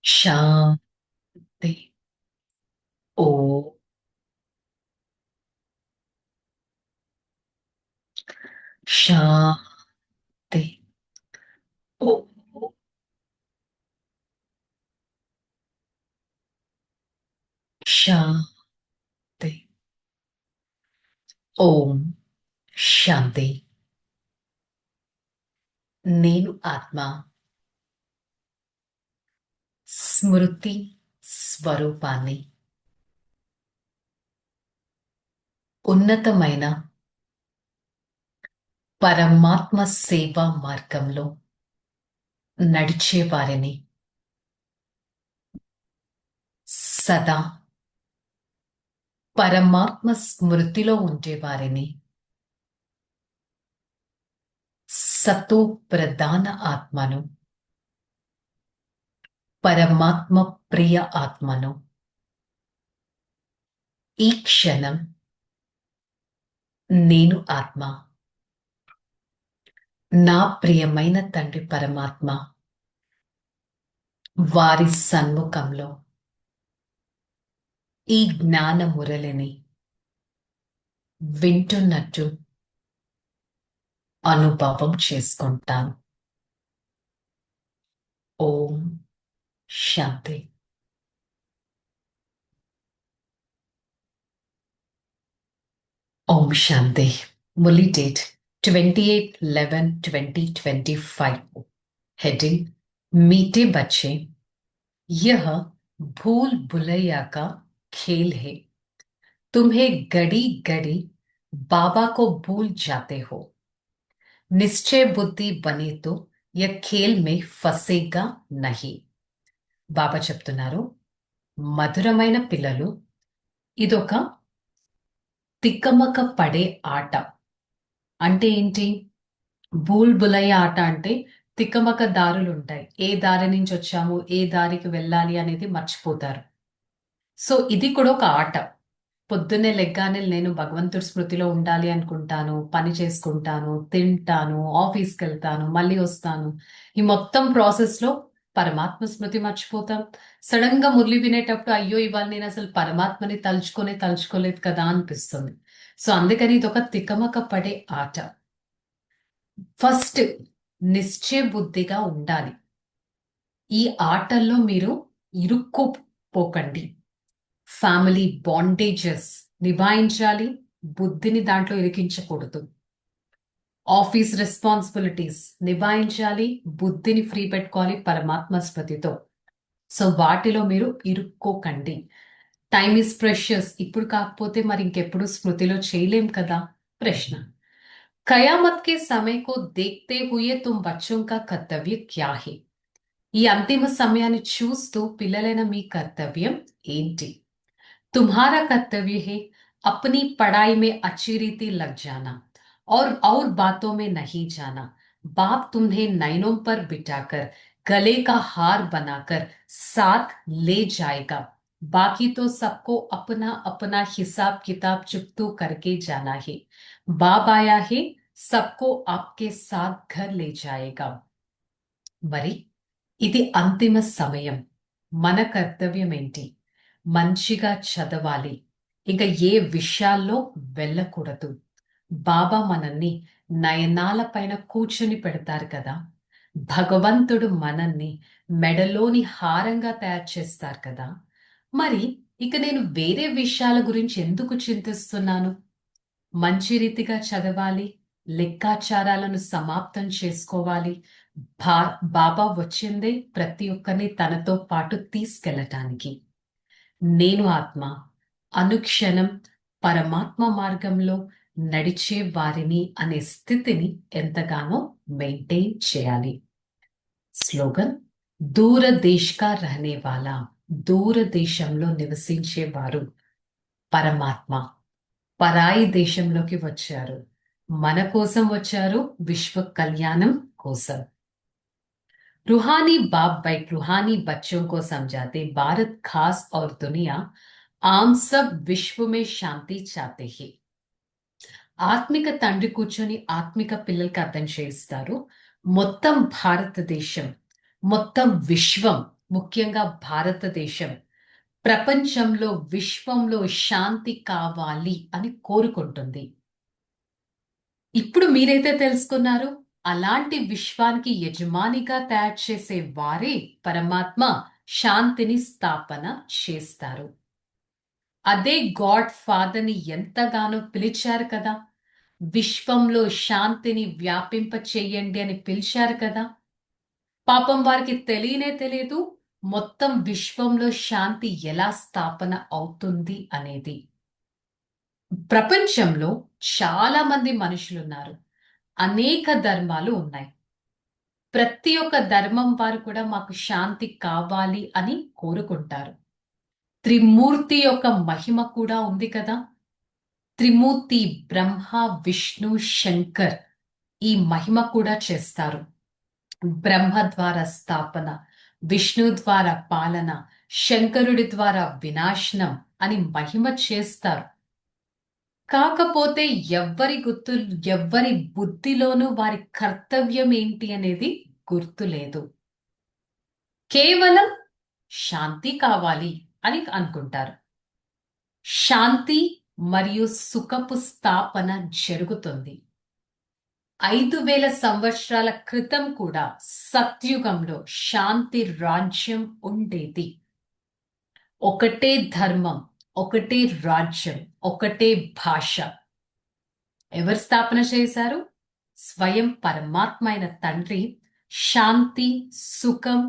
शांति। ओ शांति। ओ शांति। ओम शांति। నేను ఆత్మ స్మృతి స్వరూపాన్ని ఉన్నతమైన పరమాత్మ సేవా మార్గంలో నడిచే వారిని సదా పరమాత్మ స్మృతిలో ఉండేవారిని సతో ప్రధాన ఆత్మను పరమాత్మ ప్రియ ఆత్మను ఈ క్షణం నేను ఆత్మ నా ప్రియమైన తండ్రి పరమాత్మ వారి సన్ముఖంలో ఈ జ్ఞాన మురళిని వింటున్నట్టు అనుభవం చేసుకుంటాను. ఓం శాంతి. ఓం శాంతి. మురళి డేట్ 28/11/2025. हेडिंग मीठे बच्चे, यह भूल भुलैया का खेल है. तुम्हें घड़ी घड़ी बाबा को भूल जाते हो. निश्चय बुद्धि बने तो यह खेल में फंसेगा नहीं. బాబా చెప్తున్నారు, మధురమైన పిల్లలు, ఇదొక తిక్కమక పడే ఆట. అంటే ఏంటి? బూల్ బులయ్య ఆట అంటే తిక్కమక దారులు ఉంటాయి. ఏ దారి నుంచి వచ్చాము, ఏ దారికి వెళ్ళాలి అనేది మర్చిపోతారు. సో ఇది కూడా ఒక ఆట. పొద్దున్నే లెగ్గానే నేను భగవంతుడి స్మృతిలో ఉండాలి అనుకుంటాను, పని చేసుకుంటాను, తింటాను, ఆఫీస్కి వెళ్తాను, మళ్ళీ వస్తాను. ఈ మొత్తం ప్రాసెస్లో పరమాత్మ స్మృతి మర్చిపోతాం. సడన్ గా మురళి వినేటప్పుడు అయ్యో ఇవాళ నేను అసలు పరమాత్మని తలుచుకోలేదు కదా అనిపిస్తుంది. సో అందుకని ఇది ఒక తికమక పడే ఆట. ఫస్ట్ నిశ్చయ బుద్ధిగా ఉండాలి. ఈ ఆటల్లో మీరు ఇరుక్కుపోకండి. ఫ్యామిలీ బాండేజెస్ నిభాయించాలి, బుద్ధిని దాంట్లో ఇరికించకూడదు. ఆఫీస్ రెస్పాన్సిబిలిటీస్ నిభాయించాలి, బుద్ధిని ఫ్రీ పెట్టుకోవాలి పరమాత్మ స్మృతితో. సో వాటిలో మీరు ఇరుక్కోకండి. Time is precious. ఇప్పుడు కాకపోతే మరి ఇంకెప్పుడు స్మృతిలో చేయలేం కదా. ప్రశ్న, కయామత్ కే సమయ కో దేఖ్తే హుయే తుమ్ బచ్చోं का कर्तव्य क्या है? ఈ అంతిమ సమయాన్ని చూస్తూ పిల్లలైన మీ కర్తవ్యం ఏంటి? तुम्हारा कर्तव्य है अपनी पढ़ाई में अच्छी रीति लग जाना और बातों में नहीं जाना. बाप तुम्हें नैनों पर बिठाकर गले का हार बनाकर साथ ले जाएगा. बाकी तो सबको अपना अपना हिसाब किताब चुकतू करके जाना है. बाप आया है, सबको आपके साथ घर ले जाएगा. మరి ఇది అంతిమ సమయం. మన కర్తవ్యం ఏంటి? మంచిగా చదవాలి, ఇంకా ఏ విషయాల్లో వెళ్ళకూడదు. బాబా మనల్ని నయనాల పైన కూర్చొని పెడతారు కదా. భగవంతుడు మనల్ని మెడలోని హారంగా తయారు చేస్తారు కదా. మరి ఇక నేను వేరే విషయాల గురించి ఎందుకు చింతిస్తున్నాను? మంచి రీతిగా చదవాలి, లెక్కాచారాలను సమాప్తం చేసుకోవాలి. బాబా వచ్చిందే ప్రతి ఒక్కరిని తనతో పాటు తీసుకెళ్ళటానికి. నేను ఆత్మ అనుక్షణం పరమాత్మ మార్గంలో నడిచే వారిని అనే స్థితిని ఎంతగానో మెయింటైన్ చేయాలి. స్లోగన్, దూరదేశ్కా రహనే వాలా, దూరదేశంలో నివసించేవారు పరమాత్మ పరాయి దేశంలోకి వచ్చారు. మన కోసం వచ్చారు, విశ్వ కళ్యాణం కోసం. रूहानी बाप बैठ रूहानी बच्चों को समझाते, भारत खास और दुनिया आम सब विश्व में शांति चाहते हैं. ఆత్మిక తండ్రి కూర్చొని ఆత్మిక పిల్లలకి అర్థం చేయిస్తారు. మొత్తం భారతదేశం, మొత్తం విశ్వం ముఖ్యంగా భారతదేశం ప్రపంచంలో, విశ్వంలో శాంతి కావాలి అని కోరుకుంటుంది. ఇప్పుడు మీరైతే తెలుసుకున్నారు, అలాంటి విశ్వానికి యజమానిగా తయారు చేసే వారే పరమాత్మ శాంతిని స్థాపన చేస్తారు. అదే గాడ్ ఫాదర్‌ని ఎంతగానో పిలిచారు కదా! విశ్వంలో శాంతిని వ్యాపింప చెయ్యండి అని పిలిచారు కదా! పాపం వారికి తెలియనే తెలియదు మొత్తం విశ్వంలో శాంతి ఎలా స్థాపన అవుతుంది అనేది. ప్రపంచంలో చాలా మంది మనుషులున్నారు. అనేక ధర్మాలు ఉన్నాయి. ప్రతి ఒక్క ధర్మం వారు కూడా మాకు శాంతి కావాలి అని కోరుకుంటారు. త్రిమూర్తి యొక్క మహిమ కూడా ఉంది కదా! త్రిమూర్తి బ్రహ్మ, విష్ణు, శంకర్ ఈ మహిమ కూడా చేస్తారు. బ్రహ్మ ద్వారా స్థాపన, విష్ణు ద్వారా పాలన, శంకరుడి ద్వారా వినాశనం అని మహిమ చేస్తారు. కాకపోతే ఎవ్వరి బుద్ధిలోనూ వారి కర్తవ్యం ఏంటి అనేది గుర్తులేదు. కేవలం శాంతి కావాలి అని అనుకుంటారు. శాంతి మరియు సుఖపు స్థాపన జరుగుతుంది. 5000 సంవత్సరాల క్రితం కూడా సత్యుగంలో శాంతి రాజ్యం ఉండేది. ఒకటే ధర్మం, ఒకటే రాజ్యం, ఒకటే భాష. ఎవరు స్థాపన చేశారు? స్వయం పరమాత్మ అయిన తండ్రి శాంతి, సుఖం,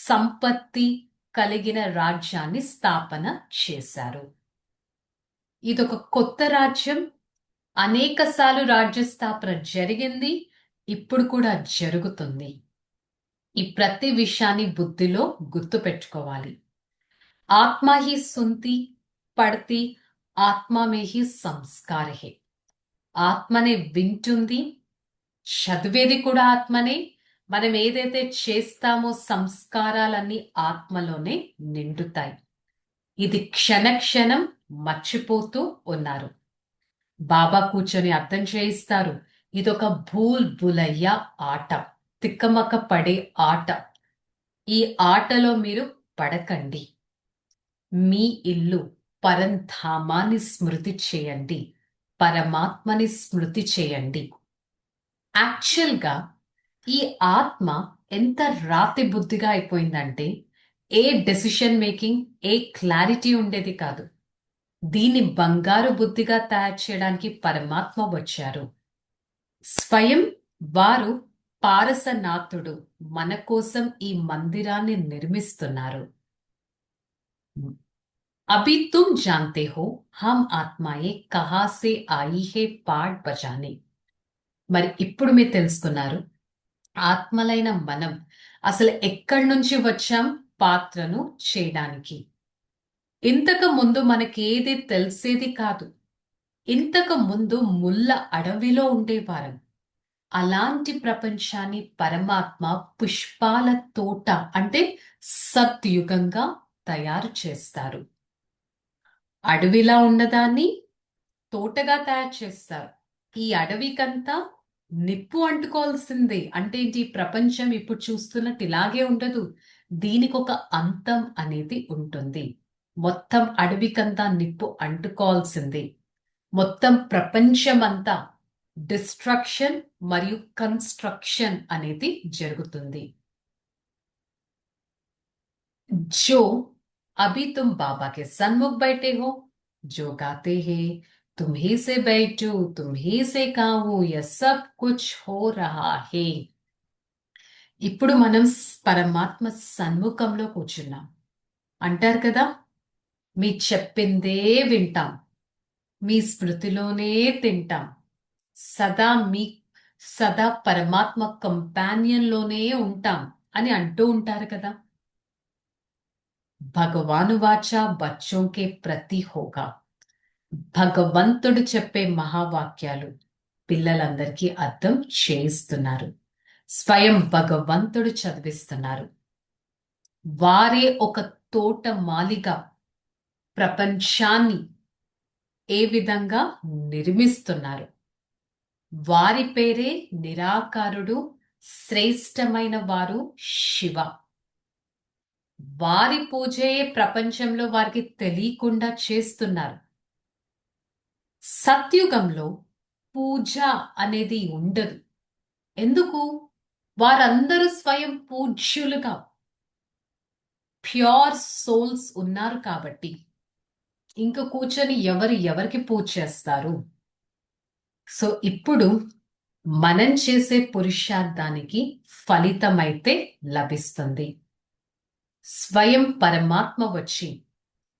సంపత్తి కలిగిన రాజ్యాన్ని స్థాపన చేశారు. ఇదొక కొత్త రాజ్యం. అనేకసార్లు రాజ్య స్థాపన జరిగింది. ఇప్పుడు కూడా జరుగుతుంది. ఈ ప్రతి విషయాన్ని బుద్ధిలో గుర్తుపెట్టుకోవాలి. ఆత్మ హి సున్తి పడతి ఆత్మ మే హి సంస్కార హే. ఆత్మనే వింటుంది, చదివేది కూడా ఆత్మనే. మనం ఏదైతే చేస్తామో సంస్కారాలన్నీ ఆత్మలోనే నిండుతాయి. ఇది క్షణక్షణం మర్చిపోతూ ఉన్నారు. బాబా కూర్చొని అర్థం చేయిస్తారు. ఇదొక భూల్ భులయ్య ఆట, తిక్కమక్క పడే ఆట. ఈ ఆటలో మీరు పడకండి. మీ ఇల్లు పరంధామాన్ని స్మృతి చేయండి, పరమాత్మని స్మృతి చేయండి. యాక్చువల్గా ఈ ఆత్మ ఎంత రాతి బుద్ధిగా అయిపోయిందంటే ఏ డెసిషన్ మేకింగ్, ఏ క్లారిటీ ఉండేది కాదు. దీన్ని బంగారు బుద్ధిగా తయారు చేయడానికి పరమాత్మ వచ్చారు. స్వయం వారు పారసనాథుడు మన కోసం ఈ మందిరాన్ని నిర్మిస్తున్నారు. అభి తుమ్ జాన్తే హో హమ్ ఆత్మాయే కహా సే ఆయి హే పాడ్ బజానే. మరి ఇప్పుడు మీరు తెలుసుకున్నారు, ఆత్మలైన మనం అసలు ఎక్కడి నుంచి వచ్చాం పాత్రను చేయడానికి. ఇంతకు ముందు మనకేది తెలిసేది కాదు. ఇంతకు ముందు ముళ్ళ అడవిలో ఉండేవారం. అలాంటి ప్రపంచాన్ని పరమాత్మ పుష్పాల తోట అంటే సత్యుగంగా తయారు చేస్తారు. అడవిలా ఉన్నదాన్ని తోటగా తయారు చేస్తారు. ఈ అడవికంతా నిప్పు అంటుకోవాల్సిందే. అంటే ఏంటి? ప్రపంచం ఇప్పుడు చూస్తున్నట్టు ఇలాగే ఉండదు. దీనికి ఒక అంతం అనేది ఉంటుంది. మొత్తం అడవికంతా నిప్పు అంటుకోవాల్సిందే. మొత్తం ప్రపంచమంతా డిస్ట్రక్షన్ మరియు కన్స్ట్రక్షన్ అనేది జరుగుతుంది. जो अभी तुम बाबा के सन्मुख बैठे हो, जो गाते हैं तुम्ही से बैठू तुम्ही से కావు यह सब कुछ हो रहा है. ఇప్పుడు మనం పరమాత్మ సన్ముఖంలో కూర్చున్నాం. అంటారు కదా, మీ చెప్పిందే వింటాం, మీ స్మృతిలోనే తింటాం, సదా పరమాత్మ కంపానియన్ లోనే ఉంటాం అని అంటూ ఉంటారు కదా. భగవాను వాచ బచ్చోంకే ప్రతి హోగా. భగవంతుడు చెప్పే మహావాక్యాలు పిల్లలందరికీ అర్థం చేయిస్తున్నారు. స్వయం భగవంతుడు చదివిస్తున్నారు. వారే ఒక తోట మాలిగా ప్రపంచాన్ని ఏ విధంగా నిర్మిస్తున్నారు. వారి పేరే నిరాకారుడు, శ్రేష్టమైన వారు శివ. వారి పూజే ప్రపంచంలో వారికి తెలియకుండా చేస్తున్నారు. సత్యుగంలో పూజ అనేది ఉండదు. ఎందుకు? వారందరూ స్వయం పూజ్యులుగా ప్యూర్ సోల్స్ ఉన్నారు కాబట్టి. ఇంక కూర్చొని ఎవరికి పూజ చేస్తారు? సో ఇప్పుడు మనం చేసే పురుషార్థానికి ఫలితమైతే లభిస్తుంది. స్వయం పరమాత్మ వచ్చి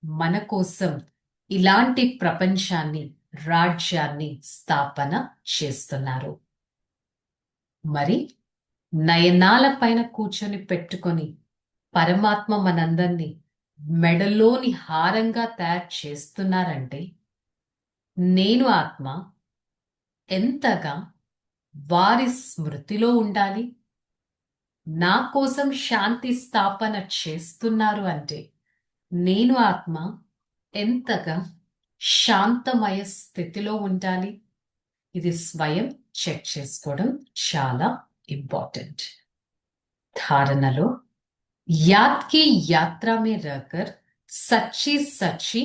మన కోసం ఇలాంటి ప్రపంచాన్ని, రాజ్యాన్ని స్థాపన చేస్తున్నారు. మరి నయనాల పైన కూర్చొని పెట్టుకొని పరమాత్మ మనందరినీ మెడలోని హారంగా తయారు చేస్తున్నారంటే నేను ఆత్మ ఎంతగా వారి స్మృతిలో ఉండాలి? నా కోసం శాంతి స్థాపన చేస్తున్నారు అంటే నేను ఆత్మ ఎంతగా శాంతమయ స్థితిలో ఉండాలి? ఇది స్వయం చెక్ చేసుకోవడం చాలా ఇంపార్టెంట్. धारणा याद की यात्रा में रहकर सच्ची सच्ची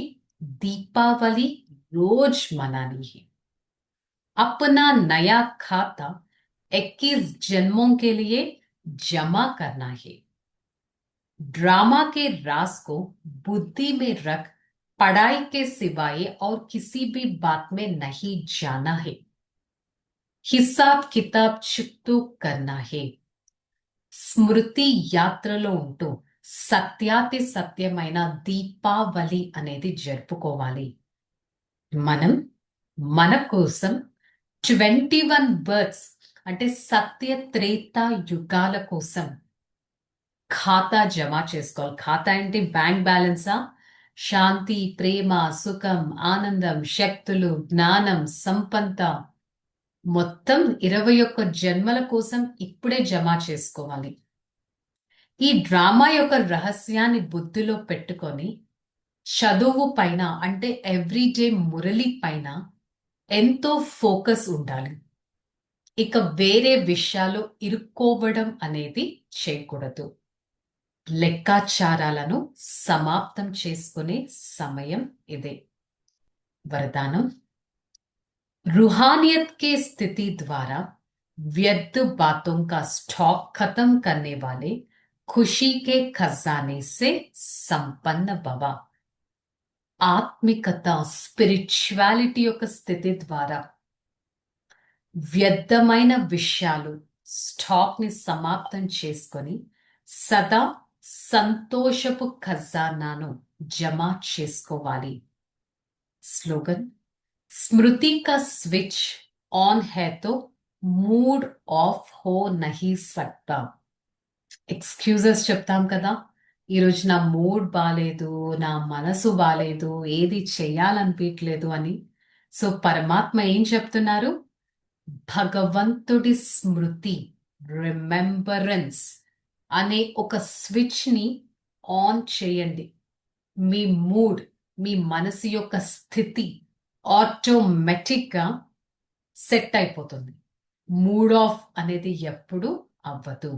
दीपावली रोज मनानी है। अपना नया खाता 21 जन्मों के लिए जमा करना है। ड्रामा के राज को बुद्धि में रख पढ़ाई के सिवाय और किसी भी बात में नहीं जाना है। हिसाब किताब चुकतो करना है। స్మృతి యాత్రలో ఉంటూ సత్యాతి సత్యమైన దీపావళి అనేది జరుపుకోవాలి. మనం మన కోసం 21 బర్త్స్ అంటే సత్య త్రేత యుగాల కోసం ఖాతా జమ చేసుకోవాలి. ఖాతా అంటే బ్యాంక్ బ్యాలెన్సా? శాంతి, ప్రేమ, సుఖం, ఆనందం, శక్తులు, జ్ఞానం, సంపద మొత్తం 21 జన్మల కోసం ఇప్పుడే జమ చేసుకోవాలి. ఈ డ్రామా యొక్క రహస్యాన్ని బుద్ధిలో పెట్టుకొని చదువు పైన అంటే ఎవ్రీడే మురళి పైన ఎంతో ఫోకస్ ఉండాలి. ఇక వేరే విషయాలు ఇరుక్కోవడం అనేది చేయకూడదు. లెక్కాచారాలను సమాప్తం చేసుకునే సమయం ఇదే. వరదానం रूहानियत के स्थिति द्वारा व्यर्थ बातों का स्टॉक खत्म करने वाले खुशी के खजाने से संपन्न भव. ఆత్మికత స్పిరిచువాలిటీ యొక్క స్థితి ద్వారా వ్యర్థమైన విషయాలు స్టాక్ ని సమాప్తం చేసుకొని సదా సంతోషపు ఖజానాను జమ చేసుకోవాలి. స్లోగన్ स्मृति का स्विच ऑन है तो मूड ऑफ हो नहीं सकता. ఎక్స్క్యూజెస్ చెప్తాం కదా, ఈరోజు నా మూడ్ బాలేదు, నా మనసు బాలేదు, ఏది చేయాలనిపించలేదు అని. సో పరమాత్మ ఏం చెప్తున్నారు? భగవంతుడి స్మృతి, రిమెంబరెన్స్ అనే ఒక స్విచ్ ని ఆన్ చేయండి. మీ మూడ్, మీ మనసు యొక్క స్థితి ఆటోమేటిక్ గా సెట్ అయిపోతుంది. మూడ్ ఆఫ్ అనేది ఎప్పుడు అవ్వదు.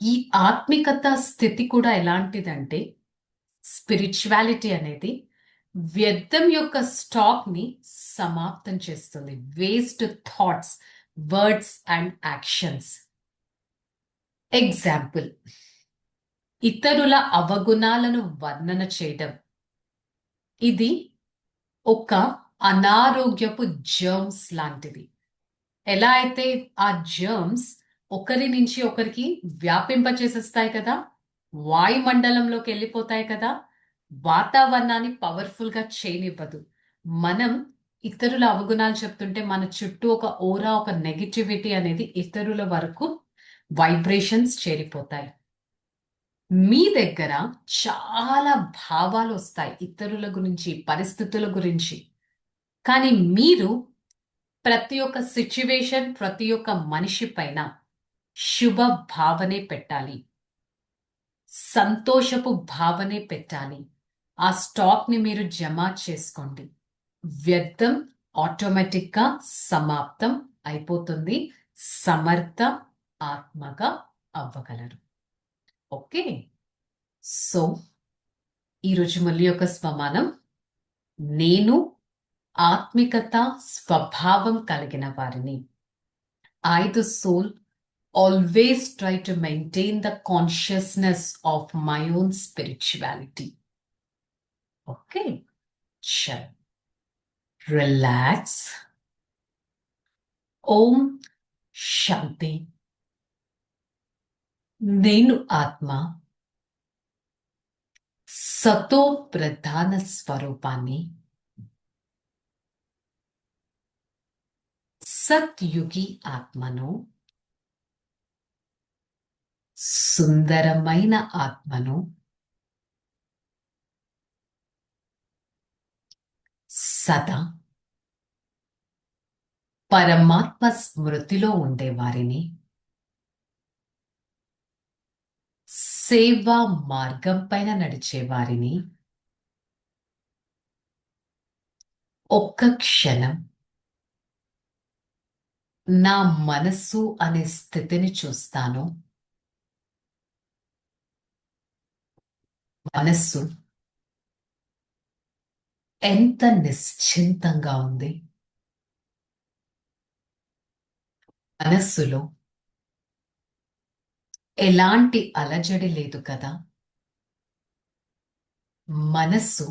ఈ ఆత్మికత స్థితి కూడా ఎలాంటిదంటే స్పిరిచువాలిటీ అనేది వ్యర్థం యొక్క స్టాక్ ని సమాప్తం చేస్తుంది. Waste thoughts, words and actions. Example, ఇతరుల అవగుణాలను వర్ణన చేయడం. ఇది ఒక అనారోగ్యపు జర్మ్స్ లాంటిది. ఎలా అయితే ఆ జర్మ్స్ ఒకరి నుంచి ఒకరికి వ్యాపింపచేసేస్తాయి కదా, వాయుమండలంలోకి వెళ్ళిపోతాయి కదా, వాతావరణాన్ని పవర్ఫుల్ గా చేయనివ్వదు. మనం ఇతరుల అవగుణాలు చెప్తుంటే మన చుట్టూ ఒక ఓరా, ఒక నెగిటివిటీ అనేది ఇతరుల వరకు వైబ్రేషన్స్ చేరిపోతాయి. మీ దగ్గర చాలా భావాలు వస్తాయి ఇతరుల గురించి, పరిస్థితుల గురించి. కానీ మీరు ప్రతి ఒక్క సిచ్యువేషన్, ప్రతి ఒక్క మనిషి పైన శుభ భావనే పెట్టాలి, సంతోషపు భావనే పెట్టాలి. ఆ స్టాక్ ని మీరు జమ చేసుకోండి. వ్యర్థం ఆటోమేటిక్ గా సమాప్తం అయిపోతుంది. సమర్థ ఆత్మగా అవ్వగలరు. ఓకే. సో ఈరోజు మళ్ళీ ఒక స్వమానం. నేను ఆత్మికత స్వభావం కలిగిన వారిని. I, the soul, always try to maintain the consciousness of my own spirituality. Okay, sure. Relax. Om Shanti. నేను ఆత్మ సతో ప్రధాన స్వరూపాన్ని, సత్యుగి ఆత్మను, సుందరమైన ఆత్మను, సదా పరమాత్మ స్మృతిలో ఉండేవారిని, సేవా మార్గం పైన నడిచేవారిని, ఒక్క క్షణం నా మనస్సు అనే స్థితిని చూస్తాను. మనస్సు ఎంత నిశ్చింతంగా ఉంది. మనస్సులో ఎలాంటి అలజడి లేదు కదా. మనస్సు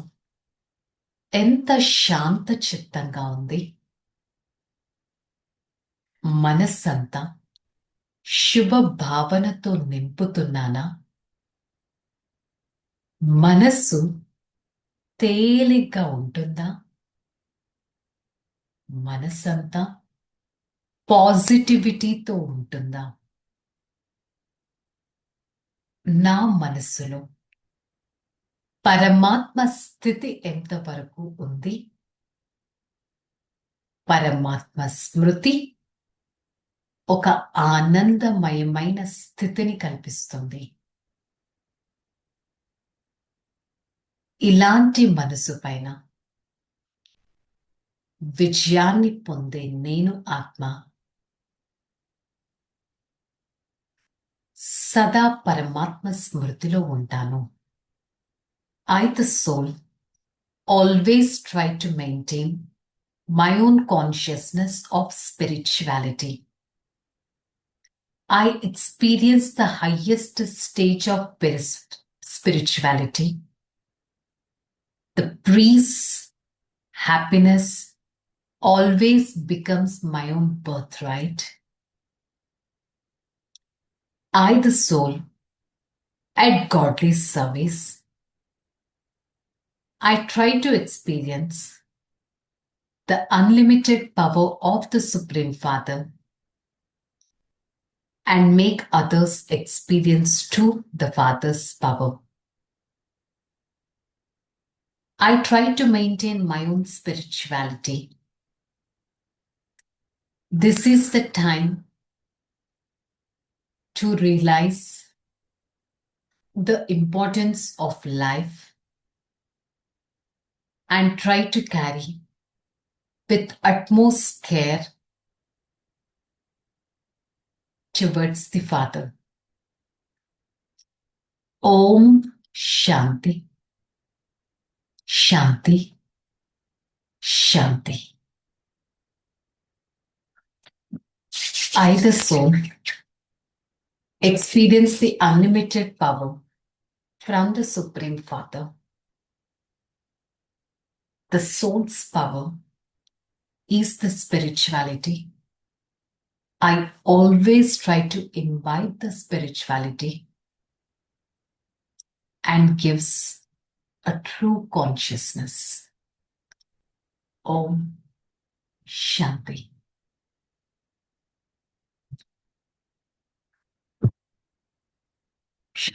ఎంత శాంత చిత్తంగా ఉంది. మనస్సంతా శుభ భావనతో నింపుతున్నానా? మనస్సు తేలిగ్గా ఉంటుందా? మనస్సంతా పాజిటివిటీతో ఉంటుందా? నా మనస్సులో పరమాత్మ స్థితి ఎంతవరకు ఉంది? పరమాత్మ స్మృతి ఒక ఆనందమయమైన స్థితిని కల్పిస్తుంది. ఇలాంటి మనసు పైన విజయాన్ని పొందే నేను ఆత్మ సదా పరమాత్మ స్మృతిలో ఉంటాను. I, the soul, always try to maintain my own consciousness of spirituality. I experience the highest stage of spirituality. The peace, happiness always becomes my own birthright. I, the soul, at godly service, I try to experience the unlimited power of the Supreme Father and make others experience too the Father's power. I try to maintain my own spirituality. This is the time to realize the importance of life and try to carry with utmost care towards the Father. Om Shanti, Shanti, Shanti. I, the soul, experience the unlimited power from the Supreme Father. The soul's power is the spirituality. I always try to imbibe the spirituality and gives a true consciousness. Om Shanti.